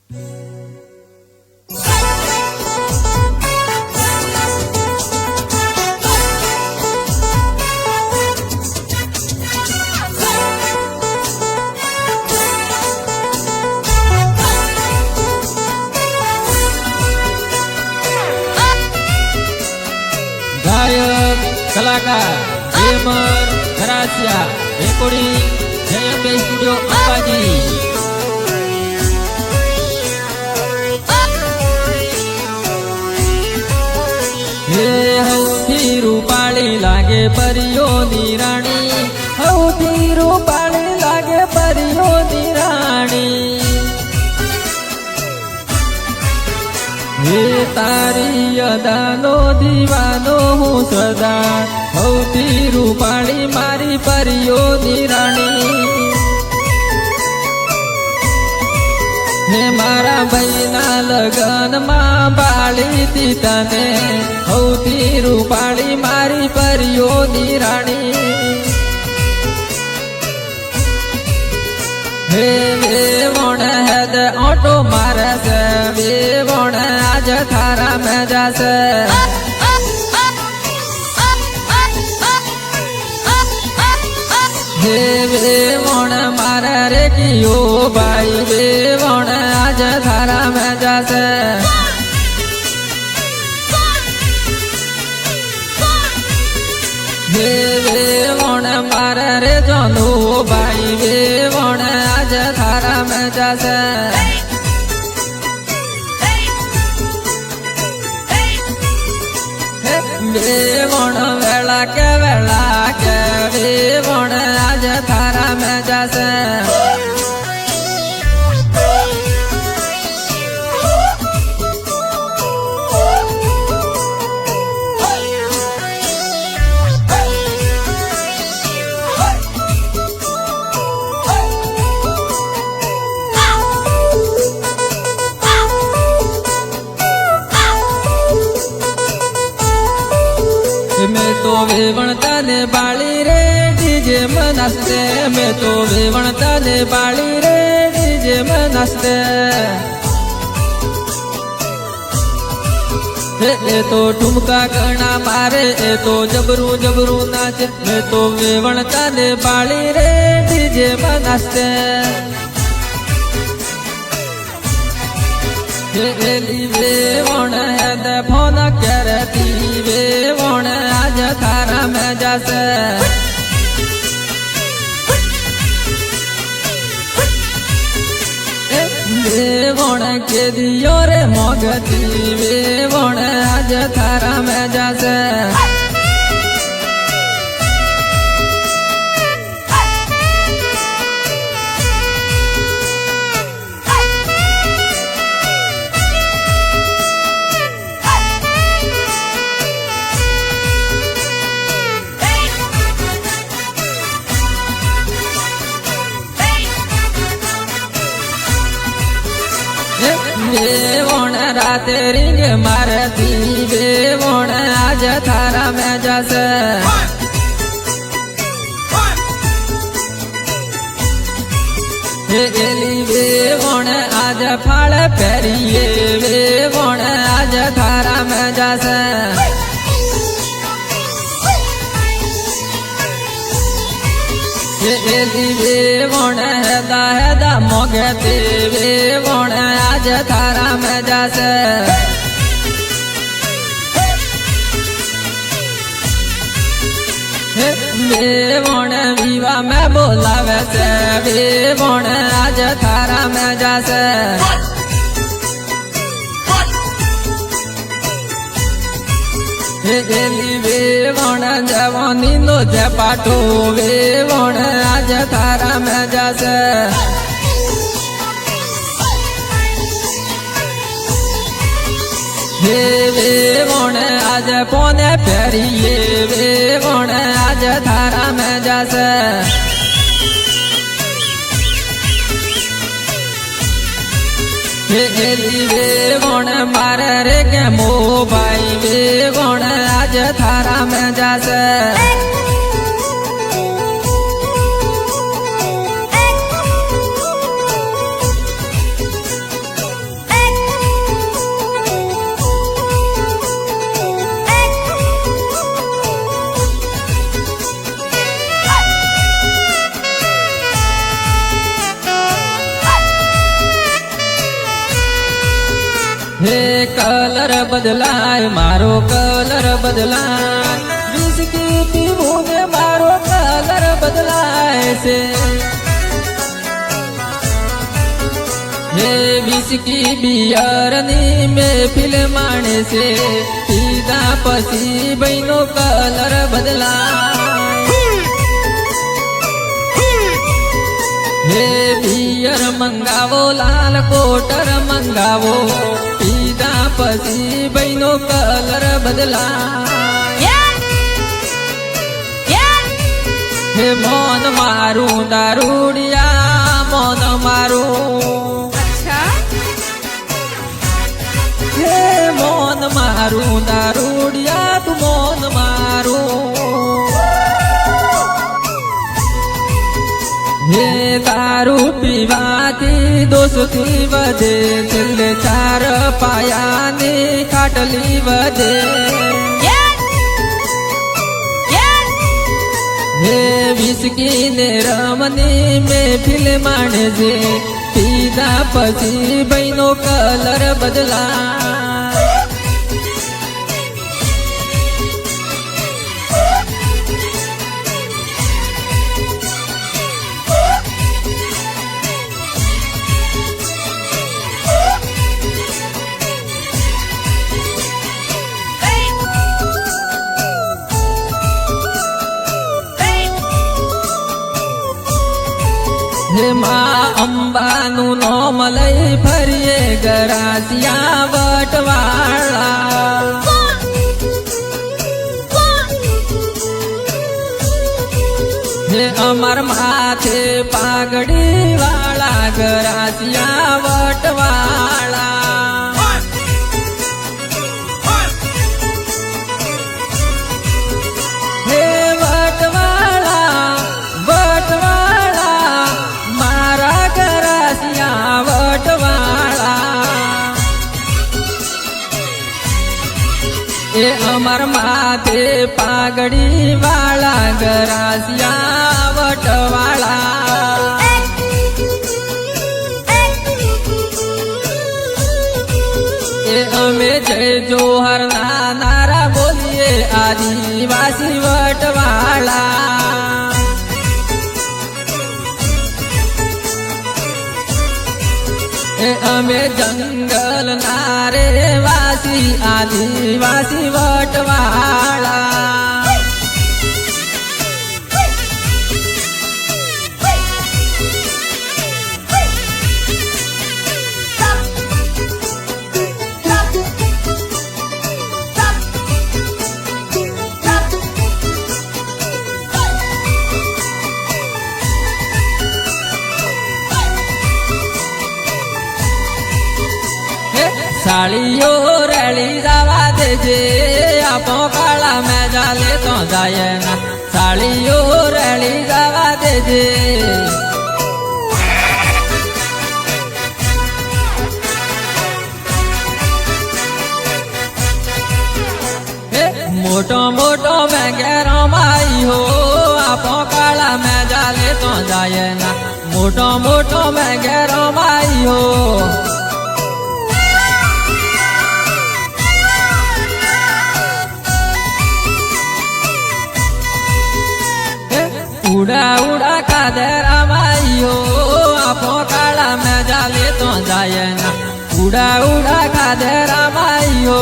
गायक कलाकार hammer खरासिया recording जयंबे studio Ambaji. हे Houthi रूपाળી લાગે પરિયોની રાણી, હૌથી રૂપાળી લાગે પરિયોની રાણી। હે તારી અદાનો દીવાનો હું સદા, હૌથી રૂપાળી મારી પરિયોની રાણી। હે મારા ભાઈના લગનમાં બાળીતી તને, હૌથી રૂપાળી મારી પરિયોની રાણી। હે વેવણ હેદ ઓટો મારે છે, વેવણ આજ થારા મેં જાશે। હે વેવણ મારે રે કિયો ભાઈ, વેવણ આજ થારા મેં જાશે। હે વેવણ મારે રે જોનો ભાઈ, વેવણ આજ થારા મેં જાશે। વેવણ વેળા કે વેવણ આજ થારા મેં જાશે। मैं तो वेवण तने बाળી रे डीजे में नाचते, मैं तो वेवण तने बाળી रे डीजे में नाचते। ए तो ठुमका गणा मारे, ए तो जबरू जबरू नाचे, मैं तो वेवण तने बाળી रे डीजे में नाचते। वेवण हेद फोन करती, वेवण आज थारा में जाશે। वेवण के दियो रे मोगती, वेवण आज थारा में जाશે। वेवण राते रिंग मारती, वेवण आज थारा में जाશે। एली वेवण आज फाળ પહેરીએ, વેવણ આજ થારા में जाશે। एली वेवण हेदा हेदा मोगते, वेवण आज थारा में जाશે। वेवण विवाह में बोलावे છે, वेवण आज थारा में जाશે। एली वेवण जवानी नो झपाटो, वेवण आज थारा में जाશે। हे वेवण आज कोने પહેરીએ, વેવણ आज थारा में जाશે। एली वेवण मारे रे के मो भाई, वेवण आज थारा में जाશે। હે કલર બદલાય મારો કલર બદલાય વિસ્કી પીવું ને મારો કલર બદલાય છે હે વિસ્કી બિયરની મહેફિલ માણે છે પીધા પછી ભાઈનો કલર બદલાય હે બિયર મંગાવો લાલ કોટર મંગાવો પીધા પછી ભાઈનો કલર બદલાય હે મોન મારું દારૂડિયા મોન મારું હે મોન મારું દારૂડિયા તું મોન મારું હે દારૂ પીવાથી દોસ્તી વધે છેલ્લે ચાર પાયાની ખાટલી વધે હે વિસ્કી ને રમની મહેફિલ માણે છે પીધા પછી ભાઈનો કલર બદલાય હે માં અંબાનું નોમ લઈ ફરીએ ગરાસિયા વટવાળા હે અમર માથે પાઘડી વાળા ગરાસિયા વટવાળા હે વટવાળા વટવાળા મારા ગરાસિયા વટવાળા એ અમર માથે પાઘડી વાળા ગરાસિયા વટવાળા એ અમે જય જોહર ના નારા બોલીએ આદિવાસી વટવાળા એ અમે જંગલ ના રે વાસી આદિવાસી વટવાળા સાળીઓ રેલી જવા દેજે આપો કાળા મેં જાલે તો જાય ના સાળીઓ રેલી જવા દેજે મોટો મોટો મેં ઘેરો માઈ હો આપો કાળા મેં જાલે તો જાય ના મોટો મોટો મેં ઘેરો માઈ હો ઉડા ઉડા કાદરા માઈઓ આપો કાળા મેં જાલે તો જાય ના ઉડા ઉડા કાદરા માઈઓ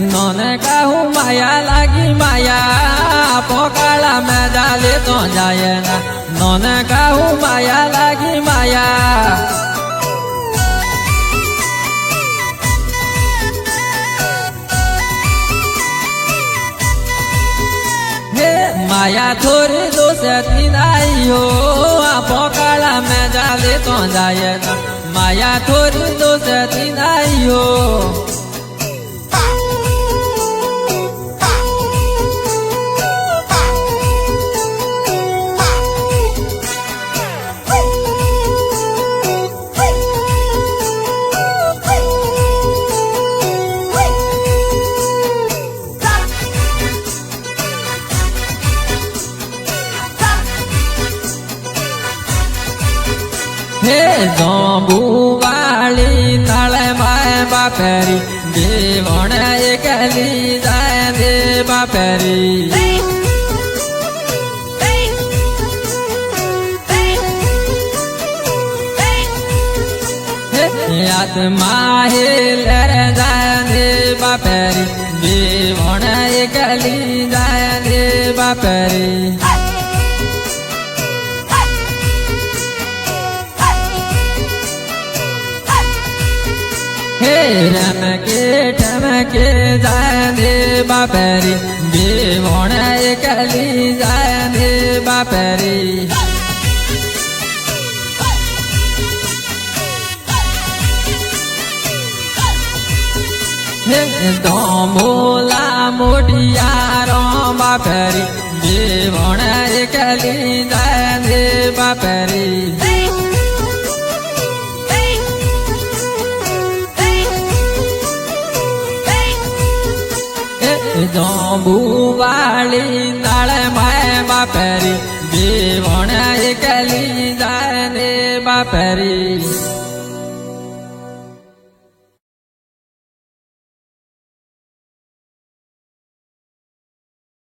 નોને કહું માયા લાગી માયા આપો કાળા મેં જાલે તો જાય ના નોને કહું માયા લાગી માયા માયા થોડી દોષથી નાઈ હો આપો કાળા મેં જાલે તો જાય ના માયા થોડી દોષથી નાઈ હો હે જોંબુવાળી તળે માય બાપેરી દેવણ એકલી જાય દે બાપેરી આત્મા હેલર જાય દે બાપેરી દેવણ એકલી જાય દે બાપેરી હે રમકે ઠમકે જાય દે બાપેરી દેવણ એકલી જાય દે બાપેરી ધોમોલા મોઢિયારો બાપેરી દેવણ એકલી જાય દે બાપેરી જોંબુવાળી નાળે માય બાપેરી દેવણ એકલી જાય દે બાપેરી